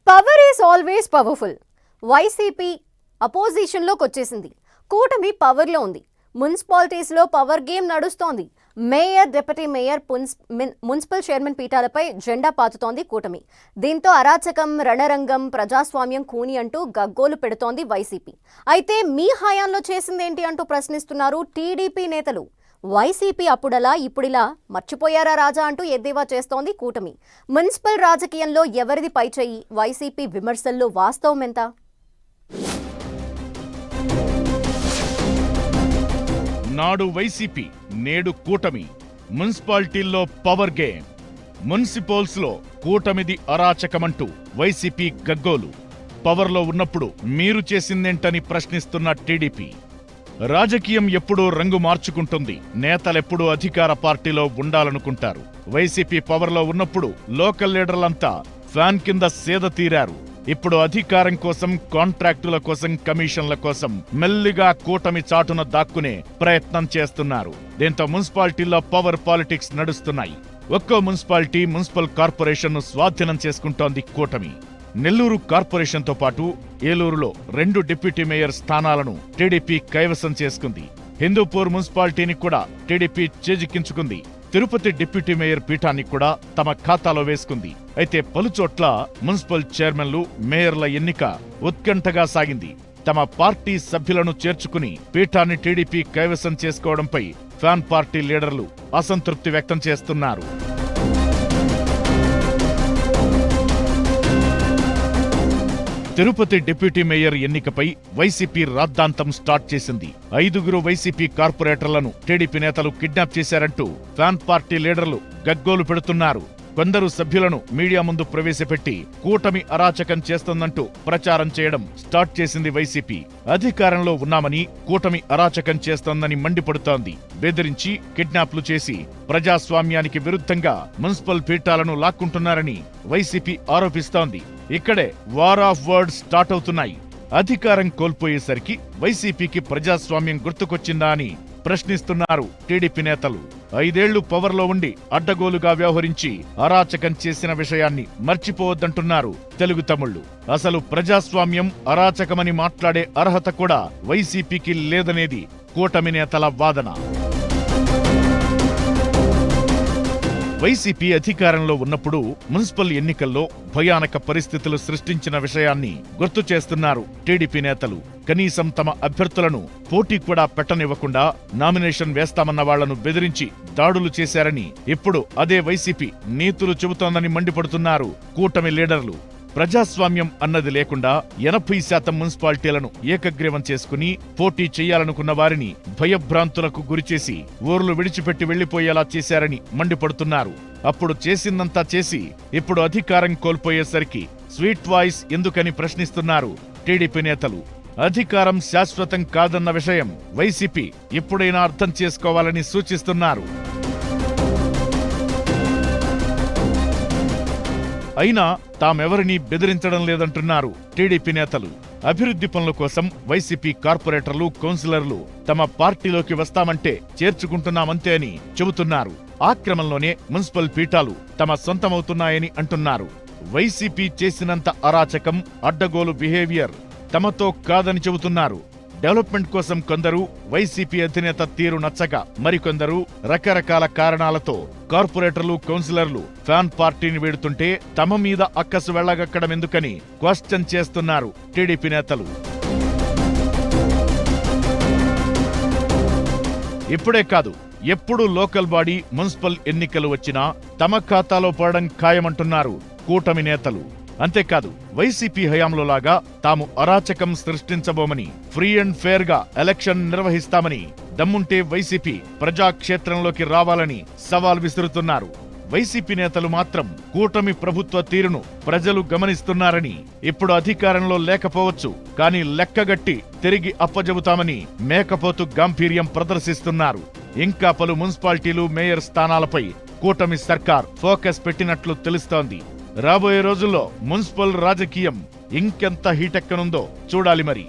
Power is always powerful. YCP అపోజిషన్లోకి వచ్చేసింది. కూటమి పవర్లో ఉంది. మున్సిపాలిటీస్లో పవర్ గేమ్ నడుస్తోంది. Mayor, deputy mayor, municipal chairman పీఠాలపై జెండా పాతుతోంది కూటమి. దీంతో అరాచకం, రణరంగం, ప్రజాస్వామ్యం కూని అంటూ గగ్గోలు పెడుతోంది వైసీపీ. అయితే మీ హయాంలో చేసిందేంటి అంటూ ప్రశ్నిస్తున్నారు టీడీపీ నేతలు. వైసీపీ అప్పుడలా ఇప్పుడిలా మర్చిపోయారా రాజా అంటూ ఎద్దేవా చేస్తోంది కూటమి. మున్సిపల్ రాజకీయంలో ఎవరిది పైచేయి? వైసీపీ విమర్శల్లో వాస్తవం ఎంత? నాడు వైసీపీ, నేడు కూటమి. మున్సిపాలిటీల్లో పవర్ గేమ్. మున్సిపల్స్ లో కూటమిది అరాచకమంటూ వైసీపీ గగ్గోలు. పవర్లో ఉన్నప్పుడు మీరు చేసిందేంటని ప్రశ్నిస్తున్న టీడీపీ. రాజకీయం ఎప్పుడూ రంగు మార్చుకుంటుంది. నేతలెప్పుడూ అధికార పార్టీలో ఉండాలనుకుంటారు. వైసీపీ పవర్లో ఉన్నప్పుడు లోకల్ లీడర్లంతా ఫ్యాన్ కింద సేద తీరారు. ఇప్పుడు అధికారం కోసం, కాంట్రాక్టుల కోసం, కమిషన్ల కోసం మెల్లిగా కూటమి చాటున దాక్కునే ప్రయత్నం చేస్తున్నారు. దీంతో మున్సిపాలిటీల్లో పవర్ పాలిటిక్స్ నడుస్తున్నాయి. ఒక్కో మున్సిపాలిటీ, మున్సిపల్ కార్పొరేషన్ను స్వాధీనం చేసుకుంటోంది కూటమి. నెల్లూరు కార్పొరేషన్తో పాటు ఏలూరులో 2 డిప్యూటీ మేయర్ స్థానాలను టీడీపీ కైవసం చేసుకుంది. హిందూపూర్ మున్సిపాలిటీని కూడా టీడీపీ చేజిక్కించుకుంది. తిరుపతి డిప్యూటీ మేయర్ పీఠాన్ని కూడా తమ ఖాతాలో వేసుకుంది. అయితే పలుచోట్ల మున్సిపల్ చైర్మన్లు, మేయర్ల ఎన్నిక ఉత్కంఠగా సాగింది. తమ పార్టీ సభ్యులను చేర్చుకుని పీఠాన్ని టీడీపీ కైవసం చేసుకోవడంపై ఫ్యాన్ పార్టీ లీడర్లు అసంతృప్తి వ్యక్తం చేస్తున్నారు. తిరుపతి డిప్యూటీ మేయర్ ఎన్నికపై వైసీపీ రాద్ధాంతం స్టార్ట్ చేసింది. 5 వైసీపీ కార్పొరేటర్లను టీడీపీ నేతలు కిడ్నాప్ చేశారంటూ ఫ్యాన్ పార్టీ లీడర్లు గగ్గోలు పెడుతున్నారు. కొందరు సభ్యులను మీడియా ముందు ప్రవేశపెట్టి కూటమి అరాచకం చేస్తోందంటూ ప్రచారం చేయడం స్టార్ట్ చేసింది వైసీపీ. అధికారంలో ఉన్నామని కూటమి అరాచకం చేస్తోందని మండిపడుతోంది. బెదిరించి, కిడ్నాప్లు చేసి ప్రజాస్వామ్యానికి విరుద్ధంగా మున్సిపల్ పీఠాలను లాక్కుంటున్నారని వైసీపీ ఆరోపిస్తోంది. ఇక్కడే వార్ ఆఫ్ వర్డ్స్ స్టార్ట్ అవుతున్నాయి. అధికారం కోల్పోయేసరికి వైసీపీకి ప్రజాస్వామ్యం గుర్తుకొచ్చిందా అని ప్రశ్నిస్తున్నారు టీడీపీ నేతలు. 5 ఏళ్లు పవర్లో ఉండి అడ్డగోలుగా వ్యవహరించి అరాచకం చేసిన విషయాన్ని మర్చిపోవద్దంటున్నారు తెలుగు తమ్ముళ్లు. అసలు ప్రజాస్వామ్యం, అరాచకమని మాట్లాడే అర్హత కూడా వైసీపీకి లేదనేది కూటమి నేతల వాదన. వైసీపీ అధికారంలో ఉన్నప్పుడు మున్సిపల్ ఎన్నికల్లో భయానక పరిస్థితులు సృష్టించిన విషయాన్ని గుర్తు చేస్తున్నారు టీడీపీ నేతలు. కనీసం తమ అభ్యర్థులను పోటీ కూడా పెట్టనివ్వకుండా నామినేషన్ వేస్తామన్న వాళ్లను బెదిరించి దాడులు చేశారని ఇప్పుడు అదే వైసీపీ నీతులు చెబుతోందని మండిపడుతున్నారు కూటమి లీడర్లు. ప్రజాస్వామ్యం అన్నది లేకుండా 80% మున్సిపాలిటీలను ఏకగ్రీవం చేసుకుని పోటీ చేయాలనుకున్న వారిని భయభ్రాంతులకు గురిచేసి ఊర్లు విడిచిపెట్టి వెళ్లిపోయేలా చేశారని మండిపడుతున్నారు. అప్పుడు చేసిందంతా చేసి ఇప్పుడు అధికారం కోల్పోయేసరికి స్వీట్ వాయిస్ ఎందుకని ప్రశ్నిస్తున్నారు టీడీపీ నేతలు. అధికారం శాశ్వతం కాదన్న విషయం వైసీపీ ఎప్పుడైనా అర్థం చేసుకోవాలని సూచిస్తున్నారు. అయినా తామెవరినీ బెదిరించడం లేదంటున్నారు టీడీపీ నేతలు. అభివృద్ధి పనుల కోసం వైసీపీ కార్పొరేటర్లు, కౌన్సిలర్లు తమ పార్టీలోకి వస్తామంటే చేర్చుకుంటున్నామంతే అని చెబుతున్నారు. ఆ క్రమంలోనే మున్సిపల్ పీఠాలు తమ సొంతమవుతున్నాయని అంటున్నారు. వైసీపీ చేసినంత అరాచకం, అడ్డగోలు బిహేవియర్ తమతో కాదని చెబుతున్నారు. డెవలప్మెంట్ కోసం కొందరు, వైసీపీ అధినేత తీరు నచ్చక మరికొందరు రకరకాల కారణాలతో కార్పొరేటర్లు, కౌన్సిలర్లు ఫ్యాన్ పార్టీని వీడుతుంటే తమ మీద అక్కసు వెళ్లగక్కడం ఎందుకని క్వశ్చన్ చేస్తున్నారు టీడీపీ నేతలు. ఇప్పుడే కాదు, ఎప్పుడు లోకల్ బాడీ, మున్సిపల్ ఎన్నికలు వచ్చినా తమ ఖాతాలో పడడం ఖాయమంటున్నారు కూటమి నేతలు. అంతేకాదు, వైసీపీ హయాంలో లాగా తాము అరాచకం సృష్టించబోమని, ఫ్రీ అండ్ ఫేర్ గా ఎలక్షన్ నిర్వహిస్తామని, దమ్ముంటే వైసీపీ ప్రజాక్షేత్రంలోకి రావాలని సవాల్ విసురుతున్నారు. వైసీపీ నేతలు మాత్రం కూటమి ప్రభుత్వ తీరును ప్రజలు గమనిస్తున్నారని, ఇప్పుడు అధికారంలో లేకపోవచ్చు కానీ లెక్కగట్టి తిరిగి అప్పజెబుతామని మేకపోతు గాంభీర్యం ప్రదర్శిస్తున్నారు. ఇంకా పలు మున్సిపాలిటీలు, మేయర్ స్థానాలపై కూటమి సర్కార్ ఫోకస్ పెట్టినట్లు తెలుస్తోంది. రాబోయే రోజుల్లో మున్సిపల్ రాజకీయం ఇంకెంత హీటెక్కనుందో చూడాలి మరి.